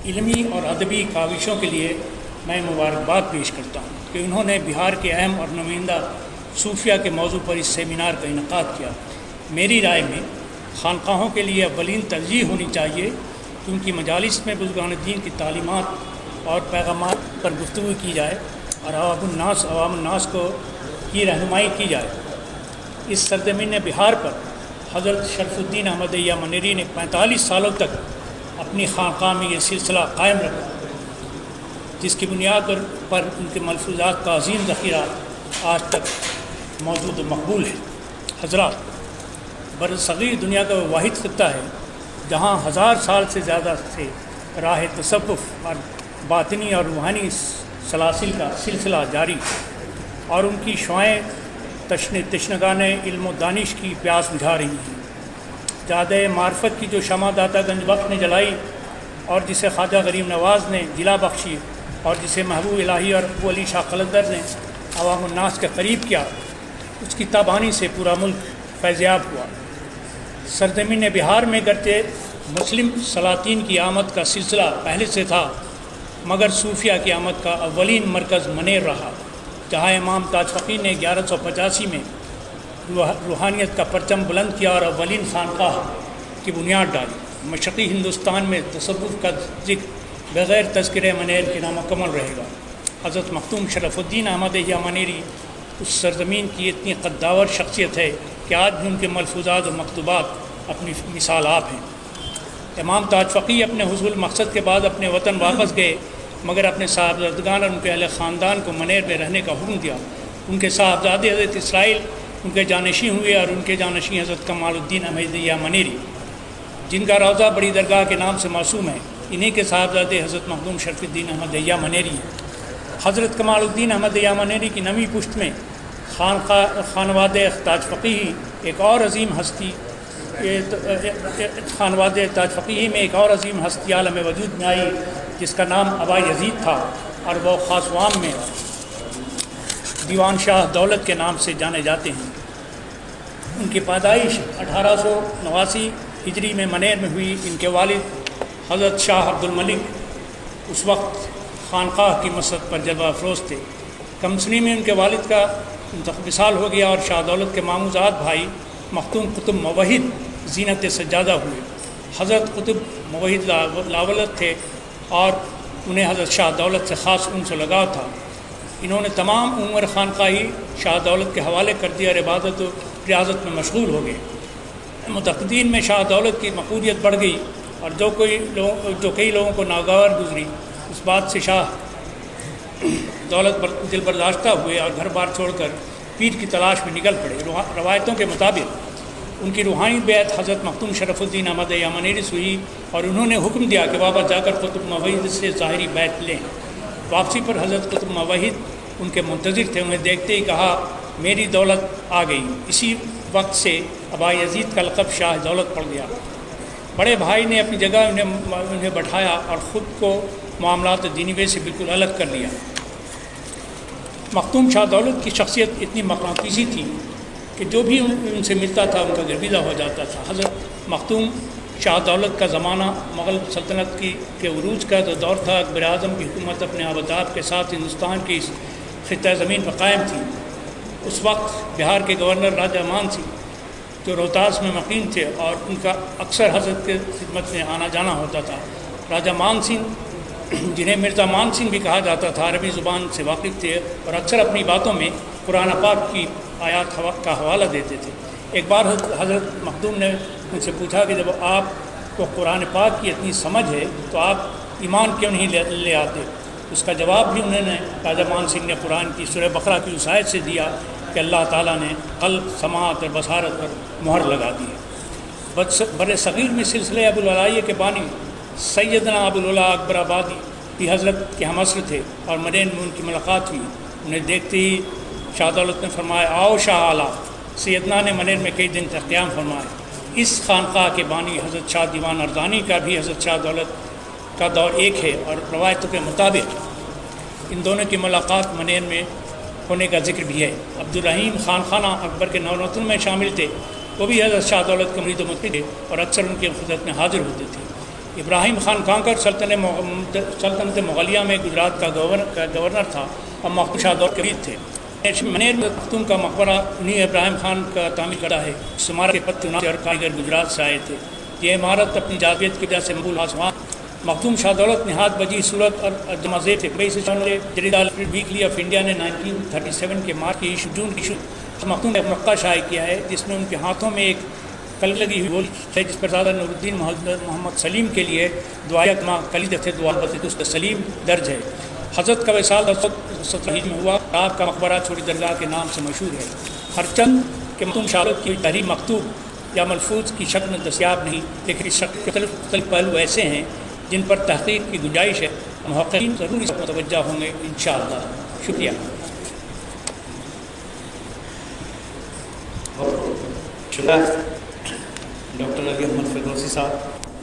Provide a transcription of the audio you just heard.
علمی اور ادبی کاوشوں کے لیے میں مبارکباد پیش کرتا ہوں کہ انہوں نے بہار کے اہم اور نمائندہ صوفیہ کے موضوع پر اس سیمینار کا انعقاد کیا۔ میری رائے میں خانقاہوں کے لیے اولین ترجیح ہونی چاہیے کہ ان کی مجالس میں بزرگان دین کی تعلیمات اور پیغامات پر گفتگو کی جائے اور عوام الناس کی رہنمائی کی جائے۔ اس سرزمین بہار پر حضرت شرف الدین احمد منیری نے 45 سالوں تک اپنی خانقاہ میں یہ سلسلہ قائم رکھا، جس کی بنیاد پر ان کے ملفوظات کا عظیم ذخیرہ آج تک موجود و مقبول ہے۔ حضرات، برصغیر دنیا کا وہ واحد خطہ ہے جہاں 1000 سال سے زیادہ سے راہ تصوف اور باطنی اور روحانی سلاسل کا سلسلہ جاری اور ان کی شعائیں تشنگان علم و دانش کی پیاس بجھا رہی ہیں۔ جادہ معرفت کی جو شمع داتا گنج بخش نے جلائی اور جسے خواجہ غریب نواز نے جلا بخشی اور جسے محبوب الہی اور ابو علی شاہ قلندر نے عوام الناس کے قریب کیا، اس کی تابانی سے پورا ملک فیضیاب ہوا۔ سرزمین بہار میں گرچہ مسلم سلاطین کی آمد کا سلسلہ پہلے سے تھا، مگر صوفیہ کی آمد کا اولین مرکز منیر رہا، جہاں امام تاج فقیر نے 1185 میں روحانیت کا پرچم بلند کیا اور اولین خانقاہ کی بنیاد ڈالی۔ مشرقی ہندوستان میں تصوف کا ذکر بغیر تذکرہ منیر کے نامکمل رہے گا۔ حضرت مختوم شرف الدین احمد منیری اس سرزمین کی اتنی قداور شخصیت ہے کہ آج بھی ان کے ملفوظات و مکتوبات اپنی مثال آپ ہیں۔ امام تاج فقی اپنے حصول مقصد کے بعد اپنے وطن واپس گئے، مگر اپنے صاحبزادگان اور ان کے اہل خاندان کو منیر میں رہنے کا حکم دیا۔ ان کے صاحبزادے حضرت اسرائیل ان کے جانشین ہوئے اور ان کے جانشین حضرت کمال الدین احمدیہ منیری، جن کا روضہ بڑی درگاہ کے نام سے موسوم ہے۔ انہی کے صاحبزادے حضرت مخدوم شرف الدین احمدیہ منیری ہیں۔ حضرت کمال الدین احمدیہ منیری کی نویں پشت میں خانواد تاج فقیہی ایک اور عظیم ہستی خانواد تاج فقیہی میں ایک اور عظیم ہستی عالم وجود میں آئی، جس کا نام ابا یزید تھا اور وہ خاص وام میں دیوان شاہ دولت کے نام سے جانے جاتے ہیں۔ ان کی پیدائش 1889 ہجری میں منیر میں ہوئی۔ ان کے والد حضرت شاہ عبد الملک اس وقت خانقاہ کی مسرت پر جلوہ افروز تھے۔ کم سنی میں ان کے والد کا وصال ہو گیا اور شاہ دولت کے ماموزاد بھائی مختوم قطب موحد زینت سجادہ ہوئے۔ حضرت قطب موحد لاولت تھے اور انہیں حضرت شاہ دولت سے خاص ان سے لگاؤ تھا۔ انہوں نے تمام عمر خانقاہی شاہ دولت کے حوالے کر دیا اور عبادت و ریاضت میں مشغول ہو گئے۔ متقدین میں شاہ دولت کی مقبولیت بڑھ گئی اور جو کئی لوگوں کو ناگوار گزری، اس بات سے شاہ دولت دل برداشتہ ہوئے اور گھر بار چھوڑ کر پیر کی تلاش میں نکل پڑے۔ روایتوں کے مطابق ان کی روحانی بیعت حضرت مختوم شرف الدین احمد منیری سے ہوئی اور انہوں نے حکم دیا کہ واپس جا کر قطب موحد سے ظاہری بیعت لیں۔ واپسی پر حضرت قطب موحد ان کے منتظر تھے۔ انہیں دیکھتے ہی کہا، میری دولت آ گئی۔ اسی وقت سے ابا یزید کا لقب شاہ دولت پڑ گیا۔ بڑے بھائی نے اپنی جگہ انہیں بٹھایا اور خود کو معاملات دینی سے بالکل الگ کر لیا۔ مختوم شاہ دولت کی شخصیت اتنی مقناطیسی تھی کہ جو بھی ان سے ملتا تھا ان کا گرویدہ ہو جاتا تھا۔ حضرت مختوم شاہ دولت کا زمانہ مغل سلطنت کے عروج کا دور تھا۔ اکبر اعظم کی حکومت اپنے آباداب کے ساتھ ہندوستان کی اس خطہ زمین پر قائم تھی۔ اس وقت بہار کے گورنر راجہ مان سنگھ جو روہتاس میں مقیم تھے اور ان کا اکثر حضرت کے خدمت میں آنا جانا ہوتا تھا۔ راجہ مان سنگھ، جنہیں مرزا مان سنگھ بھی کہا جاتا تھا، عربی زبان سے واقف تھے اور اکثر اپنی باتوں میں قرآن پاک کی آیات کا حوالہ دیتے تھے۔ ایک بار حضرت مخدوم نے ان سے پوچھا کہ جب آپ کو قرآن پاک کی اتنی سمجھ ہے تو آپ ایمان کیوں نہیں لے آتے؟ اس کا جواب بھی انہوں نے راجہ مان سنگھ نے قرآن کی سورہ بقرہ کی اس آیت سے دیا کہ اللہ تعالیٰ نے قلب، سماعت اور بصارت پر مہر لگا دی ہے۔ بر صغیر میں سلسلہ ابو العلاء کے بانی سیدنا ابو العلاء اکبر آبادی بھی حضرت کے ہم عصر تھے اور منیر میں ان کی ملاقات ہوئی۔ انہیں دیکھتے ہی شاہ دولت نے فرمایا، آؤ شاہ اعلیٰ۔ سیدنا نے منیر میں کئی دن تک قیام فرمایا۔ اس خانقاہ کے بانی حضرت شاہ دیوان ارزانی کا بھی حضرت شاہ دولت کا دور ایک ہے اور روایتوں کے مطابق ان دونوں کی ملاقات منیر میں ہونے کا ذکر بھی ہے۔ عبدالرحیم خان خانہ اکبر کے نورتن میں شامل تھے، وہ بھی حضرت شاہ دولت کے مرید و مقلد تھے اور اکثر ان کی خدمت میں حاضر ہوتے تھے۔ ابراہیم خان کانکر سلطنت مغلیہ میں گجرات کا گورنر تھا اور مختوم شاہ دور کے بھی تھے۔ منیر مختوم کا مقبرہ انہیں ابراہیم خان کا تعمیر کرتا ہے۔ اس عمارت کے پتہ اور کاریگر گجرات سے آئے تھے۔ یہ عمارت اپنی جاذبیت کی وجہ سے مقبول آسمان مختوم شاہ دولت نہایت وجیح صورت اور جمازیب تھے۔ جریدہ ویکلی آف انڈیا نے 1937 کے مارچ کی جون کی مختوم نے مکہ شائع کیا ہے، جس میں ان کے ہاتھوں میں ایک کل لگی ہوئی گولی ہے، جس پر زیادہ نور الدین محمد سلیم کے لیے دعائیہ کما کلید تھے دعا بطرس سلیم درج ہے۔ حضرت کا وصال 17 میں ہوا۔ آپ کا مقبرہ چھوٹی درگاہ کے نام سے مشہور ہے۔ ہرچند کہ مختوم شاہدت کی تحریر مکتوب یا ملفوظ کی شکل میں دستیاب نہیں، لیکن اس شکل کے مختلف پہلو ایسے ہیں جن پر تحقیق کی گنجائش ہے۔ محققین ضرور اس پر متوجہ ہوں گے انشاءاللہ۔ شکریہ۔ ڈاکٹر علی احمد فردوسی صاحب۔